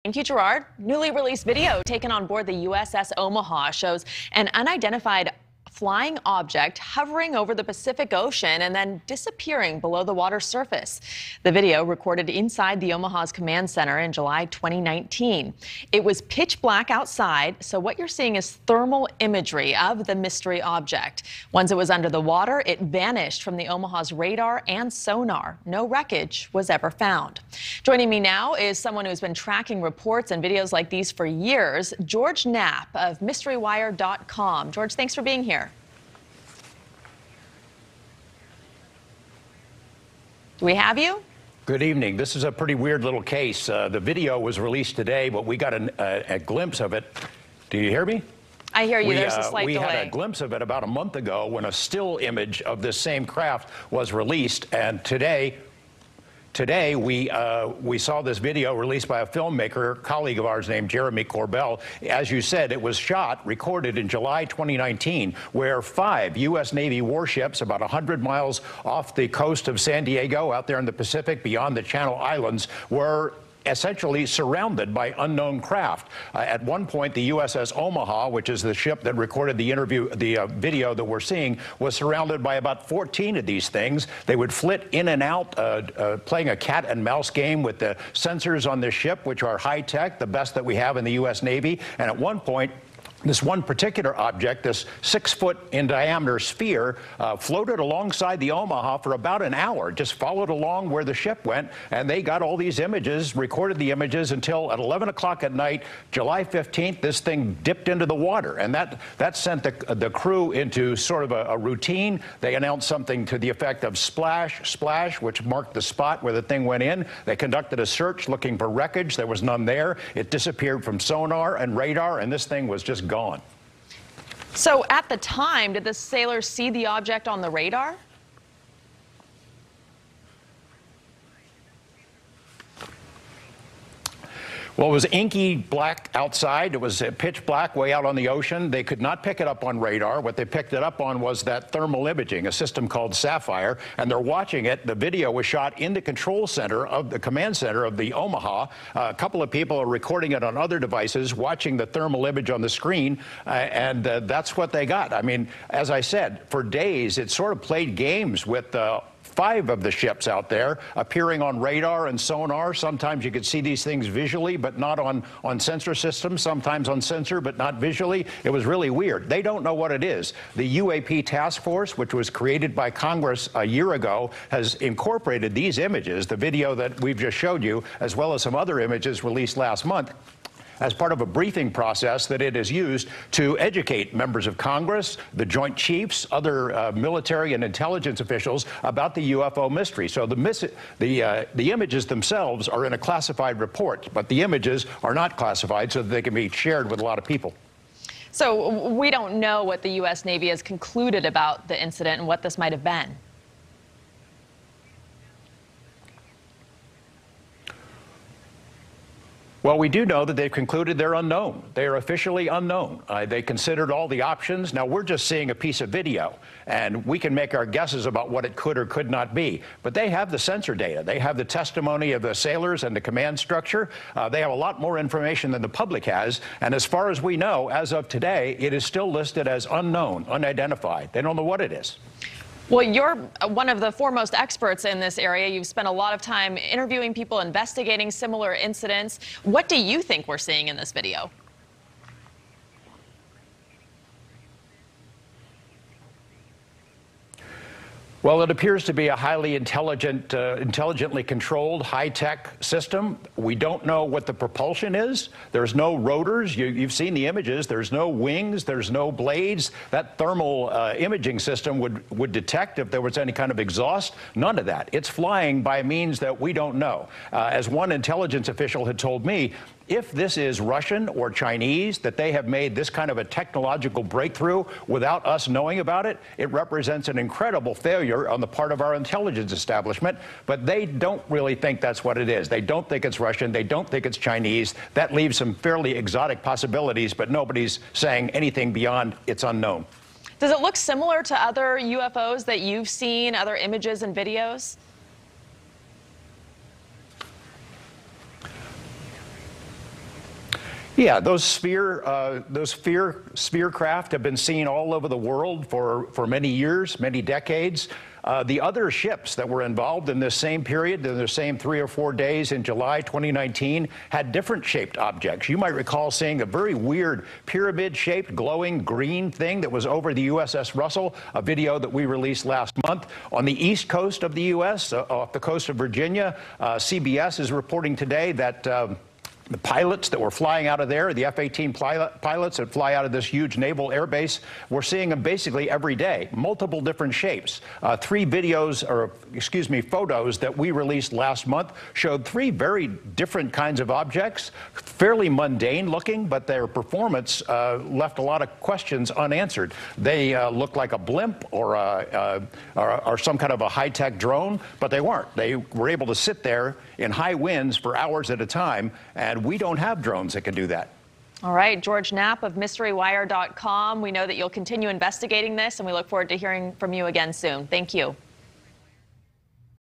Thank you, Gerard. Newly released video taken on board the USS Omaha shows an unidentified flying object hovering over the Pacific Ocean and then disappearing below the water's surface. The video recorded inside the Omaha's command center in July 2019. It was pitch black outside, so what you're seeing is thermal imagery of the mystery object. Once it was under the water, it vanished from the Omaha's radar and sonar. No wreckage was ever found. Joining me now is someone who's been tracking reports and videos like these for years, George Knapp of MysteryWire.com. George, thanks for being here. Do we have you? Good evening. This is a pretty weird little case. The video was released today, but we got a glimpse of it. Do you hear me? I hear you. There's a slight delay. We had a glimpse of it about a month ago when a still image of this same craft was released, and today we saw this video released by a filmmaker, colleague of ours named Jeremy Corbell. As you said, it was shot, recorded in July 2019, where 5 U.S. Navy warships about 100 miles off the coast of San Diego, out there in the Pacific beyond the Channel Islands, were essentially surrounded by unknown craft. At one point, the USS Omaha, which is the ship that recorded the video that we're seeing, was surrounded by about 14 of these things. They would flit in and out, playing a cat and mouse game with the sensors on this ship, which are high tech, the best that we have in the U.S. Navy. And at one point, this one particular object, this 6-foot in diameter sphere, floated alongside the Omaha for about an hour, just followed along where the ship went, and they got all these images, recorded the images until at 11 o'clock at night, July 15th, this thing dipped into the water, and that sent the crew into sort of a routine. They announced something to the effect of splash, splash, which marked the spot where the thing went in. They conducted a search looking for wreckage. There was none there. It disappeared from sonar and radar, and this thing was just gone. So at the time, did the sailors see the object on the radar? Well, it was inky black outside. It was pitch black way out on the ocean. They could not pick it up on radar. What they picked it up on was that thermal imaging, a system called Sapphire, and they're watching it. The video was shot in the control center of the command center of the Omaha. A couple of people are recording it on other devices, watching the thermal image on the screen, and that's what they got. I mean, as I said, for days, it sort of played games with 5 of the ships out there appearing on radar and sonar. Sometimes you could see these things visually, but not on sensor systems. Sometimes on sensor, but not visually. It was really weird. They don't know what it is. The UAP task force, which was created by Congress a year ago, has incorporated these images, the video that we've just showed you, as well as some other images released last month, as part of a briefing process that it has used to educate members of Congress, the Joint Chiefs, other military and intelligence officials about the UFO mystery. So the images themselves are in a classified report, but the images are not classified so that they can be shared with a lot of people. So we don't know what the U.S. Navy has concluded about the incident and what this might have been. Well, we do know that they've concluded they're unknown. They are officially unknown. They considered all the options. Now, we're just seeing a piece of video, and we can make our guesses about what it could or could not be. But they have the sensor data. They have the testimony of the sailors and the command structure. They have a lot more information than the public has. And as far as we know, as of today, it is still listed as unknown, unidentified. They don't know what it is. Well, you're one of the foremost experts in this area. You've spent a lot of time interviewing people, investigating similar incidents. What do you think we're seeing in this video? Well, it appears to be a highly intelligently controlled, high-tech system. We don't know what the propulsion is. There's no rotors. You've seen the images. There's no wings. There's no blades. That thermal imaging system would detect if there was any kind of exhaust. None of that. It's flying by means that we don't know. As one intelligence official had told me, if this is Russian or Chinese, that they have made this kind of a technological breakthrough without us knowing about it, it represents an incredible failure on the part of our intelligence establishment. But they don't really think that's what it is. They don't think it's Russian. They don't think it's Chinese. That leaves some fairly exotic possibilities, but nobody's saying anything beyond it's unknown. Does it look similar to other UFOs that you've seen, other images and videos? Yeah, those sphere craft have been seen all over the world for many years, many decades. The other ships that were involved in this same period, in the same 3 or 4 days in July 2019, had different shaped objects. You might recall seeing a very weird pyramid-shaped glowing green thing that was over the USS Russell, a video that we released last month. On the east coast of the U.S., off the coast of Virginia, CBS is reporting today that the pilots that were flying out of there, the F-18 pilots that fly out of this huge naval air base, we're seeing them basically every day, multiple different shapes. 3 videos, or excuse me, photos that we released last month showed 3 very different kinds of objects, fairly mundane looking, but their performance left a lot of questions unanswered. They looked like a blimp or some kind of a high-tech drone, but they weren't. They were able to sit there in high winds for hours at a time, and we don't have drones that can do that. All right, George Knapp of MysteryWire.com. We know that you'll continue investigating this, and we look forward to hearing from you again soon. Thank you.